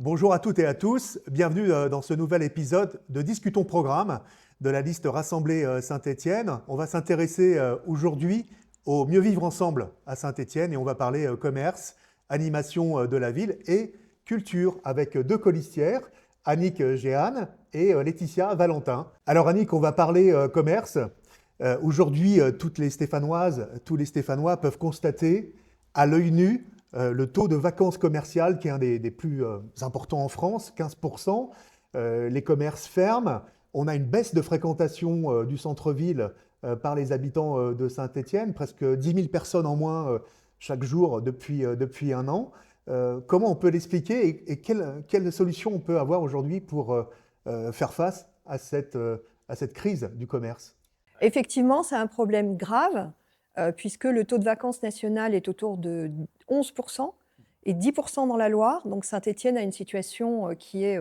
Bonjour à toutes et à tous, bienvenue dans ce nouvel épisode de Discutons Programme de la liste rassemblée Saint-Étienne. On va s'intéresser aujourd'hui au mieux vivre ensemble à Saint-Étienne et on va parler commerce, animation de la ville et culture avec deux colistières, Annick Géane et Laetitia Valentin. Alors Annick, on va parler commerce. Aujourd'hui, toutes les Stéphanoises, tous les Stéphanois peuvent constater à l'œil nu le taux de vacances commerciales qui est un des plus importants en France, 15%. Les commerces ferment. On a une baisse de fréquentation du centre-ville par les habitants de Saint-Étienne, presque 10 000 personnes en moins chaque jour depuis un an. Comment on peut l'expliquer et quelle solution on peut avoir aujourd'hui pour faire face à cette crise du commerce? Effectivement, c'est un problème grave, puisque le taux de vacances national est autour de 11% et 10% dans la Loire. Donc Saint-Étienne a une situation qui est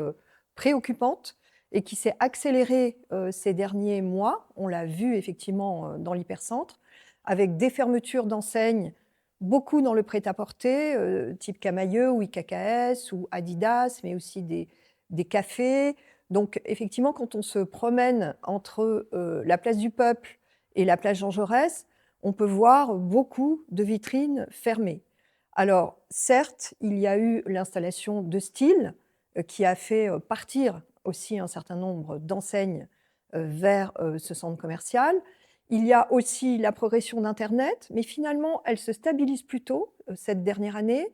préoccupante et qui s'est accélérée ces derniers mois. On l'a vu effectivement dans l'hypercentre, avec des fermetures d'enseignes, beaucoup dans le prêt-à-porter, type Camaïeu ou IKKS ou Adidas, mais aussi des cafés. Donc effectivement, quand on se promène entre la place du Peuple et la place Jean Jaurès, on peut voir beaucoup de vitrines fermées. Alors certes, il y a eu l'installation de Style qui a fait partir aussi un certain nombre d'enseignes vers ce centre commercial. Il y a aussi la progression d'Internet, mais finalement, elle se stabilise plutôt cette dernière année.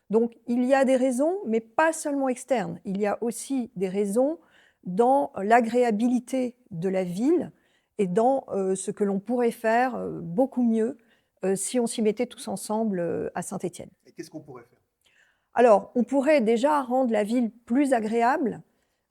Donc il y a des raisons, mais pas seulement externes. Il y a aussi des raisons dans l'agréabilité de la ville et dans ce que l'on pourrait faire beaucoup mieux si on s'y mettait tous ensemble à Saint-Étienne. Et qu'est-ce qu'on pourrait faire? Alors, on pourrait déjà rendre la ville plus agréable.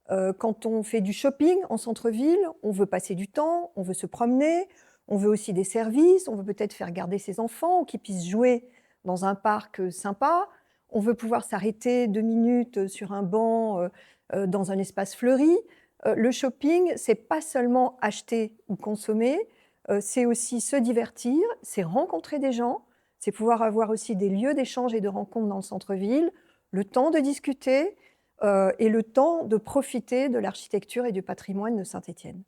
Quand on fait du shopping en centre-ville, on veut passer du temps, on veut se promener, on veut aussi des services, on veut peut-être faire garder ses enfants ou qu'ils puissent jouer dans un parc sympa. On veut pouvoir s'arrêter 2 minutes sur un banc dans un espace fleuri. Le shopping, c'est pas seulement acheter ou consommer, c'est aussi se divertir, c'est rencontrer des gens, c'est pouvoir avoir aussi des lieux d'échange et de rencontre dans le centre-ville, le temps de discuter et le temps de profiter de l'architecture et du patrimoine de Saint-Étienne.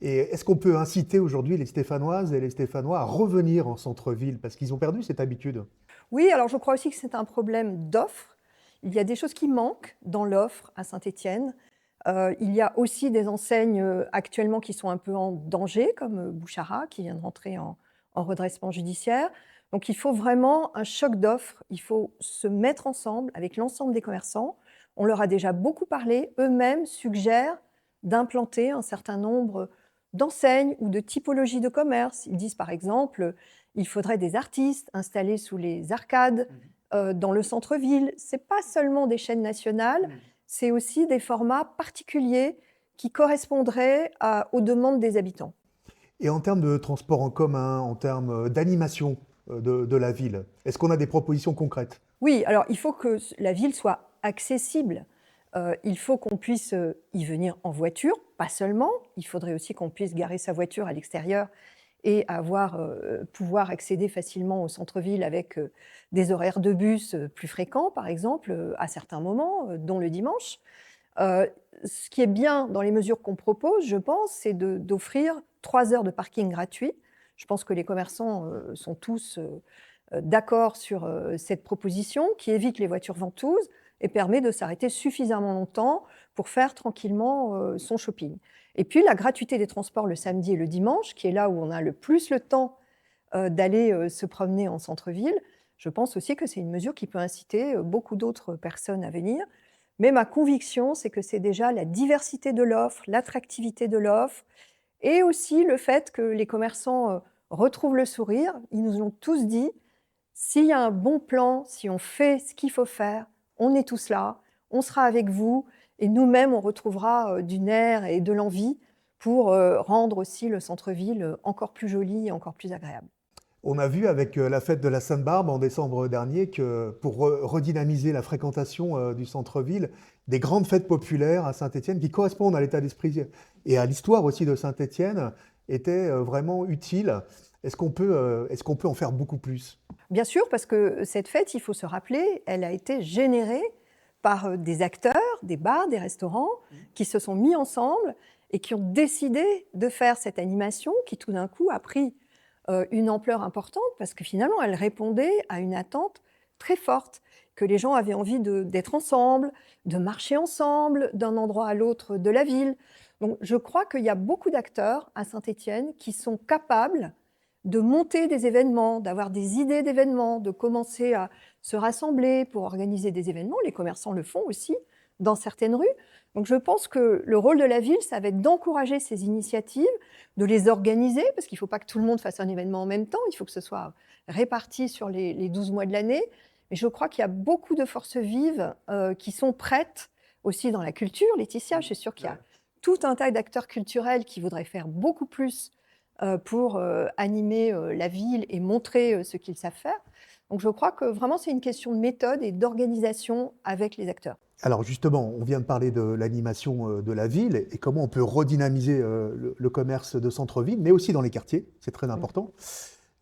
Et est-ce qu'on peut inciter aujourd'hui les Stéphanoises et les Stéphanois à revenir en centre-ville parce qu'ils ont perdu cette habitude? Oui, alors je crois aussi que c'est un problème d'offre. Il y a des choses qui manquent dans l'offre à Saint-Étienne. Il y a aussi des enseignes actuellement qui sont un peu en danger, comme Bouchara, qui vient de rentrer en redressement judiciaire. Donc il faut vraiment un choc d'offres. Il faut se mettre ensemble avec l'ensemble des commerçants. On leur a déjà beaucoup parlé. Eux-mêmes suggèrent d'implanter un certain nombre d'enseignes ou de typologies de commerce. Ils disent par exemple, il faudrait des artistes installés sous les arcades dans le centre-ville. Ce n'est pas seulement des chaînes nationales, c'est aussi des formats particuliers qui correspondraient aux demandes des habitants. Et en termes de transport en commun, en termes d'animation de la ville, est-ce qu'on a des propositions concrètes? Oui, alors il faut que la ville soit accessible. Il faut qu'on puisse y venir en voiture, pas seulement. Il faudrait aussi qu'on puisse garer sa voiture à l'extérieur et pouvoir accéder facilement au centre-ville avec des horaires de bus plus fréquents, par exemple, à certains moments, dont le dimanche. Ce qui est bien dans les mesures qu'on propose, je pense, c'est d'offrir 3 heures de parking gratuit. Je pense que les commerçants sont tous d'accord sur cette proposition qui évite les voitures ventouses et permet de s'arrêter suffisamment longtemps pour faire tranquillement son shopping. Et puis la gratuité des transports le samedi et le dimanche, qui est là où on a le plus le temps d'aller se promener en centre-ville, je pense aussi que c'est une mesure qui peut inciter beaucoup d'autres personnes à venir. Mais ma conviction, c'est que c'est déjà la diversité de l'offre, l'attractivité de l'offre, et aussi le fait que les commerçants retrouvent le sourire. Ils nous ont tous dit, s'il y a un bon plan, si on fait ce qu'il faut faire, on est tous là, on sera avec vous, et nous-mêmes, on retrouvera du nerf et de l'envie pour rendre aussi le centre-ville encore plus joli et encore plus agréable. On a vu avec la fête de la Sainte-Barbe en décembre dernier que pour redynamiser la fréquentation du centre-ville, des grandes fêtes populaires à Saint-Étienne qui correspondent à l'état d'esprit et à l'histoire aussi de Saint-Étienne étaient vraiment utiles. Est-ce qu'on peut en faire beaucoup plus? Bien sûr, parce que cette fête, il faut se rappeler, elle a été générée par des acteurs, des bars, des restaurants, qui se sont mis ensemble et qui ont décidé de faire cette animation qui tout d'un coup a pris une ampleur importante parce que finalement elle répondait à une attente très forte, que les gens avaient envie d'être ensemble, de marcher ensemble d'un endroit à l'autre de la ville. Donc je crois qu'il y a beaucoup d'acteurs à Saint-Étienne qui sont capables de monter des événements, d'avoir des idées d'événements, de commencer à se rassembler pour organiser des événements. Les commerçants le font aussi dans certaines rues. Donc je pense que le rôle de la ville, ça va être d'encourager ces initiatives, de les organiser, parce qu'il ne faut pas que tout le monde fasse un événement en même temps, il faut que ce soit réparti sur les 12 mois de l'année. Mais je crois qu'il y a beaucoup de forces vives qui sont prêtes, aussi dans la culture. Laetitia, je suis sûre qu'il y a tout un tas d'acteurs culturels qui voudraient faire beaucoup plus pour animer la ville et montrer ce qu'ils savent faire. Donc je crois que vraiment c'est une question de méthode et d'organisation avec les acteurs. Alors justement, on vient de parler de l'animation de la ville et comment on peut redynamiser le commerce de centre-ville, mais aussi dans les quartiers, c'est très important.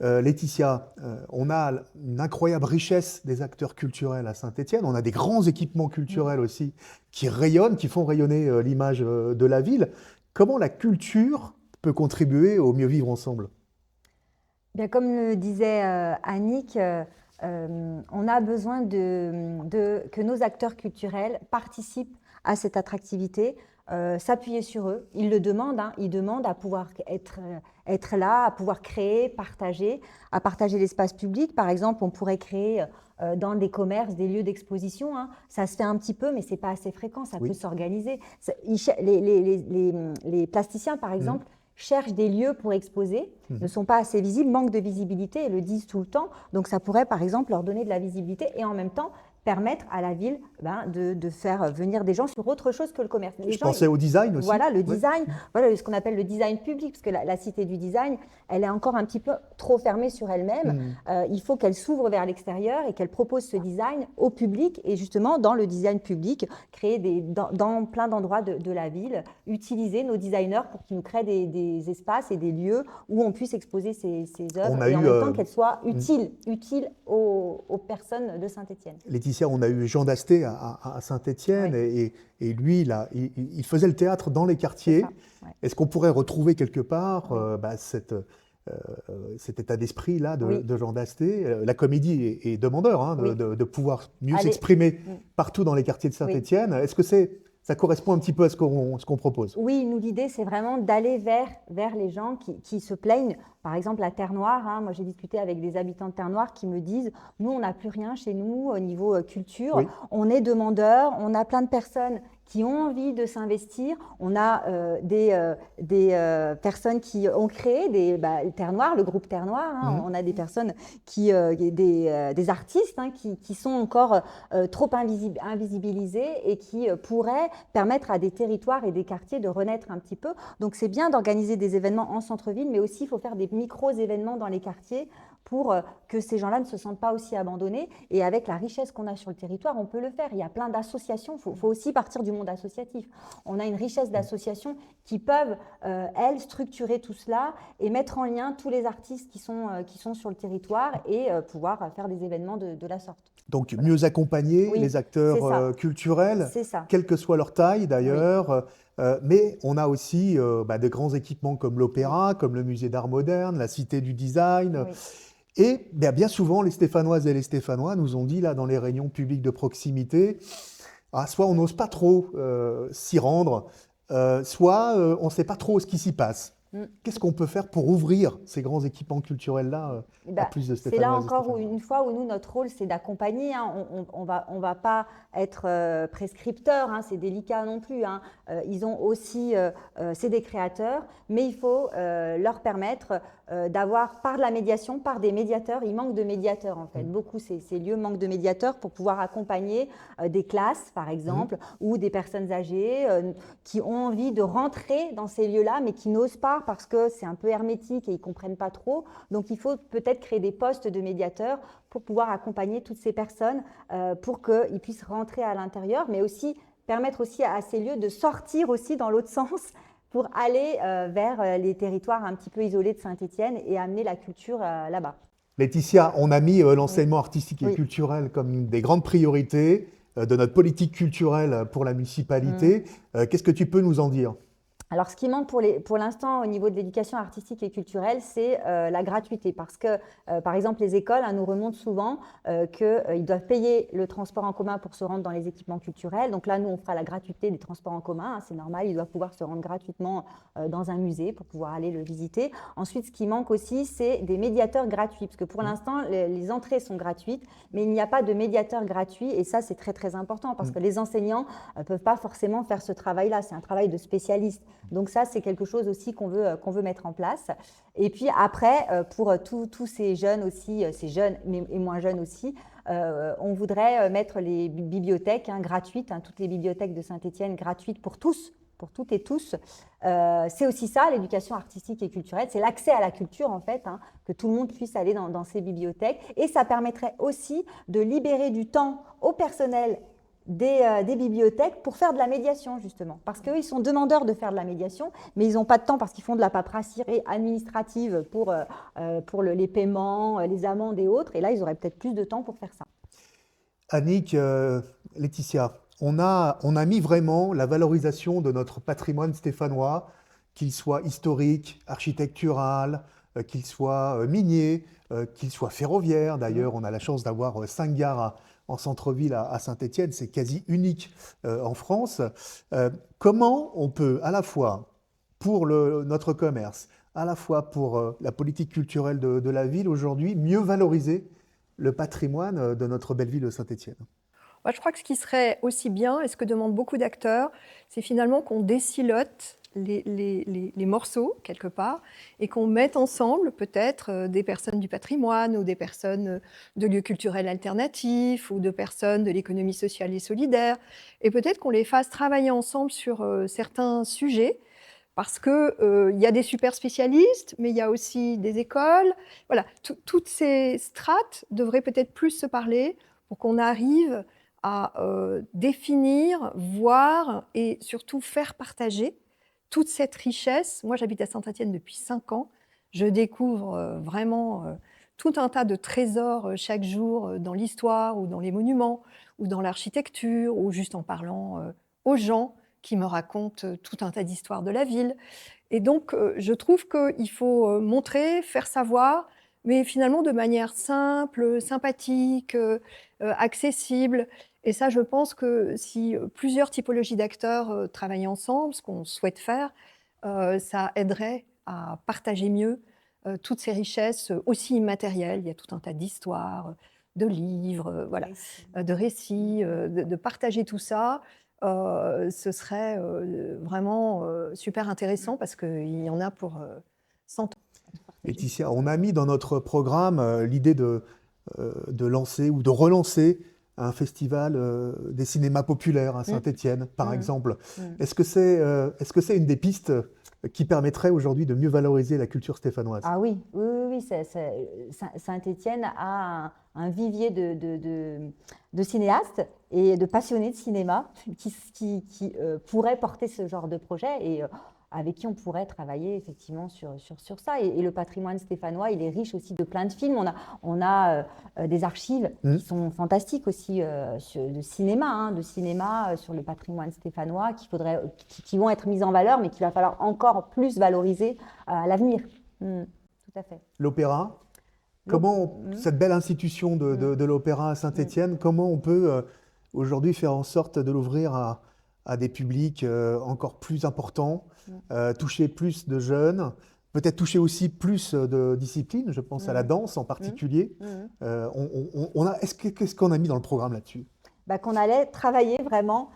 Laetitia, on a une incroyable richesse des acteurs culturels à Saint-Étienne, on a des grands équipements culturels aussi qui rayonnent, qui font rayonner l'image de la ville. Comment la culture peut contribuer au mieux vivre ensemble? Bien, comme le disait Annick, on a besoin que nos acteurs culturels participent à cette attractivité, s'appuyer sur eux. Ils le demandent, hein, ils demandent à pouvoir être là, à pouvoir créer, à partager l'espace public. Par exemple, on pourrait créer dans des commerces, des lieux d'exposition. Hein. Ça se fait un petit peu, mais ce n'est pas assez fréquent, ça peut s'organiser. Les plasticiens, par exemple, cherchent des lieux pour exposer, ne sont pas assez visibles, manquent de visibilité et le disent tout le temps. Donc ça pourrait par exemple leur donner de la visibilité et en même temps permettre à la ville de faire venir des gens sur autre chose que le commerce. Je pensais au design aussi. Voilà, le design, voilà ce qu'on appelle le design public, parce que la cité du design, elle est encore un petit peu trop fermée sur elle-même. Il faut qu'elle s'ouvre vers l'extérieur et qu'elle propose ce design au public. Et justement, dans le design public, créer dans plein d'endroits de la ville, utiliser nos designers pour qu'ils nous créent des espaces et des lieux où on puisse exposer ces œuvres et en même temps qu'elles soient utiles aux personnes de Saint-Étienne. Laetitia, on a eu Jean Dasté à Saint-Étienne et lui, il faisait le théâtre dans les quartiers. Est-ce qu'on pourrait retrouver quelque part cet état d'esprit-là de Jean Dasté? La comédie est demandeur de pouvoir mieux s'exprimer partout dans les quartiers de Saint-Étienne. Est-ce que ça correspond un petit peu à ce qu'on propose? Oui, nous, l'idée, c'est vraiment d'aller vers les gens qui se plaignent. Par exemple, à Terre-Noire, hein, moi j'ai discuté avec des habitants de Terre-Noire qui me disent « Nous, on n'a plus rien chez nous au niveau culture, on est demandeurs, on a plein de personnes qui ont envie de s'investir, on a des personnes qui ont créé Terre-Noire, le groupe Terre-Noire, hein, on a des personnes, des artistes hein, qui sont encore trop invisibilisés et qui pourraient permettre à des territoires et des quartiers de renaître un petit peu. Donc c'est bien d'organiser des événements en centre-ville, mais aussi il faut faire des micro-événements dans les quartiers pour que ces gens-là ne se sentent pas aussi abandonnés. Et avec la richesse qu'on a sur le territoire, on peut le faire. Il y a plein d'associations. Il faut aussi partir du monde associatif. On a une richesse d'associations qui peuvent, elles, structurer tout cela et mettre en lien tous les artistes qui sont sur le territoire et pouvoir faire des événements de la sorte. Donc, mieux accompagner les acteurs culturels, quelle que soit leur taille d'ailleurs. Mais on a aussi de grands équipements comme l'Opéra, comme le Musée d'Art Moderne, la Cité du Design. Et bien souvent, les Stéphanoises et les Stéphanois nous ont dit là dans les réunions publiques de proximité, soit on n'ose pas trop s'y rendre, soit on ne sait pas trop ce qui s'y passe. Qu'est-ce qu'on peut faire pour ouvrir ces grands équipements culturels-là à plus de Stéphanoises? C'est là encore une fois où nous, notre rôle, c'est d'accompagner. Hein. On va pas être prescripteur, hein, c'est délicat non plus. Hein. Ils ont aussi, c'est des créateurs, mais il faut leur permettre d'avoir, par de la médiation, par des médiateurs. Il manque de médiateurs en fait. Beaucoup, ces lieux manquent de médiateurs pour pouvoir accompagner des classes, par exemple, ou des personnes âgées qui ont envie de rentrer dans ces lieux-là, mais qui n'osent pas parce que c'est un peu hermétique et ils ne comprennent pas trop. Donc, il faut peut-être créer des postes de médiateurs pour pouvoir accompagner toutes ces personnes pour qu'ils puissent rentrer à l'intérieur, mais aussi permettre aussi à ces lieux de sortir aussi dans l'autre sens pour aller vers les territoires un petit peu isolés de Saint-Étienne et amener la culture là-bas. Laetitia, on a mis l'enseignement artistique et culturel comme une des grandes priorités. de notre politique culturelle pour la municipalité. Qu'est-ce que tu peux nous en dire ? Alors, ce qui manque pour l'instant au niveau de l'éducation artistique et culturelle, c'est la gratuité. Parce que, par exemple, les écoles nous remontent souvent qu'ils doivent payer le transport en commun pour se rendre dans les équipements culturels. Donc là, nous, on fera la gratuité des transports en commun. C'est normal, ils doivent pouvoir se rendre gratuitement dans un musée pour pouvoir aller le visiter. Ensuite, ce qui manque aussi, c'est des médiateurs gratuits. Parce que pour l'instant, les entrées sont gratuites, mais il n'y a pas de médiateur gratuit. Et ça, c'est très, très important parce que les enseignants ne peuvent pas forcément faire ce travail-là. C'est un travail de spécialiste. Donc ça, c'est quelque chose aussi qu'on veut mettre en place. Et puis après, pour tous ces jeunes aussi, ces jeunes et moins jeunes aussi, on voudrait mettre les bibliothèques gratuites, toutes les bibliothèques de Saint-Étienne gratuites pour tous, pour toutes et tous. C'est aussi ça, l'éducation artistique et culturelle, c'est l'accès à la culture en fait, que tout le monde puisse aller dans ces bibliothèques. Et ça permettrait aussi de libérer du temps au personnel des bibliothèques pour faire de la médiation, justement. Parce qu'eux, ils sont demandeurs de faire de la médiation, mais ils n'ont pas de temps parce qu'ils font de la paperasserie administrative pour les paiements, les amendes et autres. Et là, ils auraient peut-être plus de temps pour faire ça. Annick, Laetitia, on a mis vraiment la valorisation de notre patrimoine stéphanois, qu'il soit historique, architectural, qu'il soit minier, qu'il soit ferroviaire. D'ailleurs, on a la chance d'avoir 5 gares en centre-ville à Saint-Étienne, c'est quasi unique en France. Comment on peut, à la fois pour notre commerce, à la fois pour la politique culturelle de la ville aujourd'hui, mieux valoriser le patrimoine de notre belle ville de Saint-Étienne ? Moi, je crois que ce qui serait aussi bien, et ce que demandent beaucoup d'acteurs, c'est finalement qu'on décilote les morceaux, quelque part, et qu'on mette ensemble peut-être des personnes du patrimoine ou des personnes de lieux culturels alternatifs ou de personnes de l'économie sociale et solidaire, et peut-être qu'on les fasse travailler ensemble sur certains sujets, parce qu'il y a des super spécialistes, mais il y a aussi des écoles. Voilà, toutes ces strates devraient peut-être plus se parler pour qu'on arrive à définir, voir et surtout faire partager toute cette richesse. Moi, j'habite à Saint-Étienne depuis 5 ans. Je découvre vraiment tout un tas de trésors chaque jour dans l'histoire ou dans les monuments ou dans l'architecture ou juste en parlant aux gens qui me racontent tout un tas d'histoires de la ville. Et donc, je trouve qu'il faut montrer, faire savoir, mais finalement de manière simple, sympathique, accessible. Et ça, je pense que si plusieurs typologies d'acteurs travaillaient ensemble, ce qu'on souhaite faire, ça aiderait à partager mieux toutes ces richesses aussi immatérielles. Il y a tout un tas d'histoires, de livres, voilà, de récits, de partager tout ça. Ce serait vraiment super intéressant parce qu'il y en a pour 100 ans. Laetitia, on a mis dans notre programme l'idée de lancer ou de relancer un festival des cinémas populaires à Saint-Étienne, par exemple. Est-ce que c'est une des pistes qui permettrait aujourd'hui de mieux valoriser la culture stéphanoise ? Ah oui. Saint-Étienne a un vivier de cinéastes et de passionnés de cinéma qui pourraient porter ce genre de projet et avec qui on pourrait travailler effectivement sur ça. Et le patrimoine stéphanois, il est riche aussi de plein de films. On a des archives qui sont fantastiques aussi de cinéma sur le patrimoine stéphanois qui vont être mises en valeur, mais qu'il va falloir encore plus valoriser à l'avenir. Tout à fait. L'opéra, comment cette belle institution de l'opéra à Saint-Étienne, comment on peut aujourd'hui faire en sorte de l'ouvrir à des publics encore plus importants, toucher plus de jeunes, peut-être toucher aussi plus de disciplines, je pense à la danse en particulier. Qu'est-ce qu'on a mis dans le programme là-dessus ? Qu'on allait travailler vraiment,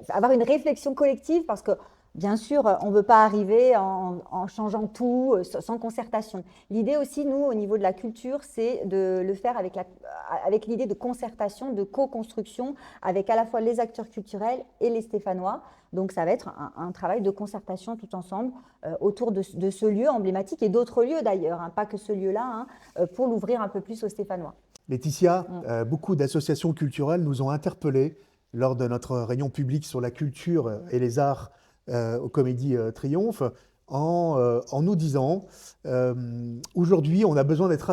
avoir une réflexion collective parce que bien sûr, on ne veut pas arriver en changeant tout, sans concertation. L'idée aussi, nous, au niveau de la culture, c'est de le faire avec l'idée de concertation, de co-construction, avec à la fois les acteurs culturels et les Stéphanois. Donc, ça va être un travail de concertation tout ensemble autour de ce lieu emblématique et d'autres lieux d'ailleurs, pas que ce lieu-là, pour l'ouvrir un peu plus aux Stéphanois. Laetitia, beaucoup d'associations culturelles nous ont interpellés lors de notre réunion publique sur la culture et les arts au Comédie Triomphe en nous disant aujourd'hui on a besoin d'être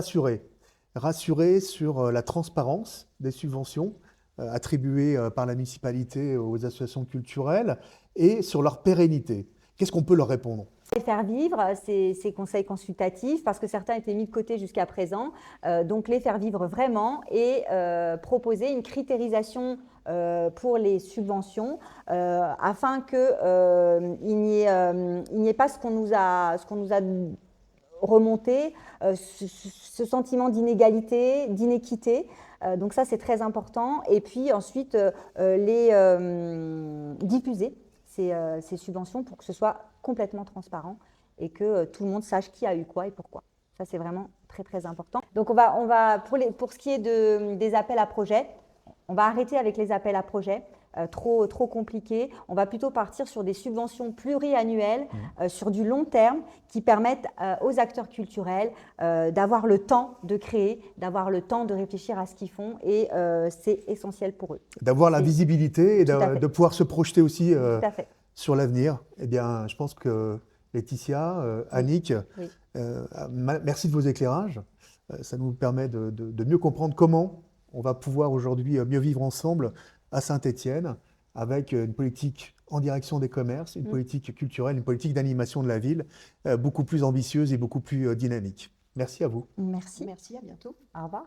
rassurés sur la transparence des subventions, attribués par la municipalité aux associations culturelles et sur leur pérennité. Qu'est-ce qu'on peut leur répondre? Et faire vivre ces conseils consultatifs, parce que certains étaient mis de côté jusqu'à présent, donc les faire vivre vraiment et proposer une critérisation pour les subventions afin qu'il n'y ait pas ce qu'on nous a remonté, ce sentiment d'inégalité, d'inéquité. Donc ça, c'est très important. Et puis ensuite, les diffuser ces subventions pour que ce soit complètement transparent et que tout le monde sache qui a eu quoi et pourquoi. Ça, c'est vraiment très, très important. Donc, pour ce qui est des appels à projets, on va arrêter avec les appels à projets trop compliqués. On va plutôt partir sur des subventions pluriannuelles, sur du long terme, qui permettent aux acteurs culturels d'avoir le temps de créer, d'avoir le temps de réfléchir à ce qu'ils font et c'est essentiel pour eux. D'avoir la visibilité et de pouvoir se projeter aussi sur l'avenir. Eh bien, je pense que Laetitia, Annick, merci de vos éclairages. Ça nous permet de mieux comprendre comment on va pouvoir aujourd'hui mieux vivre ensemble à Saint-Étienne avec une politique en direction des commerces, une politique culturelle, une politique d'animation de la ville beaucoup plus ambitieuse et beaucoup plus dynamique. Merci à vous. Merci. Merci, à bientôt. Au revoir.